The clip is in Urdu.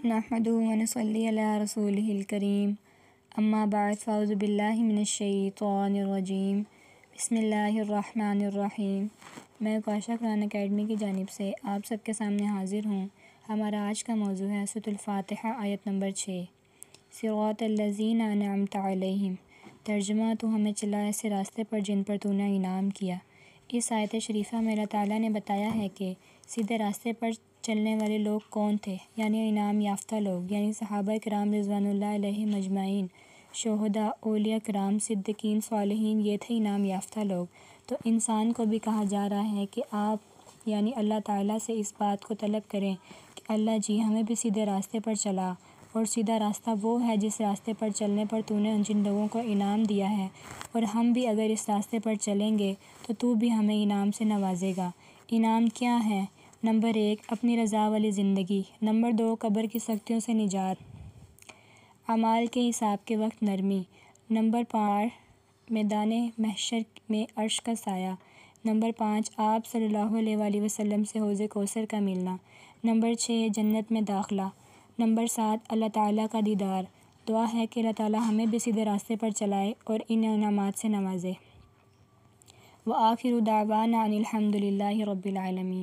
نحمدہ و نصلی علی رسولہ الکریم اما بعد فاعوذ باللہ من الشیطان الرجیم بسم اللہ الرحمن الرحیم۔ میں کوشا قرآن اکیڈمی کی جانب سے آپ سب کے سامنے حاضر ہوں۔ ہمارا آج کا موضوع ہے سورۃ الفاتحہ آیت نمبر 6، صراط الذین انعمت علیہم۔ ترجمہ: تو ہمیں چلا ایسے راستے پر جن پر تو نے انعام کیا۔ اس آیت شریفہ میں اللہ تعالیٰ نے بتایا ہے کہ سیدھے راستے پر چلنے والے لوگ کون تھے، یعنی انعام یافتہ لوگ، یعنی صحابہ کرام رضوان اللہ علیہم اجمعین، شہداء، اولیاء کرام، صدیقین، صالحین، یہ تھے انعام یافتہ لوگ۔ تو انسان کو بھی کہا جا رہا ہے کہ آپ یعنی اللہ تعالیٰ سے اس بات کو طلب کریں کہ اللہ جی ہمیں بھی سیدھے راستے پر چلا، اور سیدھا راستہ وہ ہے جس راستے پر چلنے پر تو نے جن لوگوں کو انعام دیا ہے، اور ہم بھی اگر اس راستے پر چلیں گے تو بھی ہمیں انعام سے نوازے گا۔ انعام کیا ہے؟ نمبر 1، اپنی رضا والی زندگی۔ نمبر 2، قبر کی سختیوں سے نجات، اعمال کے حساب کے وقت نرمی۔ نمبر 4، میدان محشر میں عرش کا سایہ۔ نمبر 5، آپ صلی اللہ علیہ وآلہ وسلم سے حوض کوثر کا ملنا۔ نمبر 6، جنت میں داخلہ۔ نمبر 7، اللہ تعالیٰ کا دیدار۔ دعا ہے کہ اللہ تعالیٰ ہمیں بھی سیدھے راستے پر چلائے اور ان انعامات سے نوازے۔ وآخر دعوانا ان الحمد للہ رب العالمین۔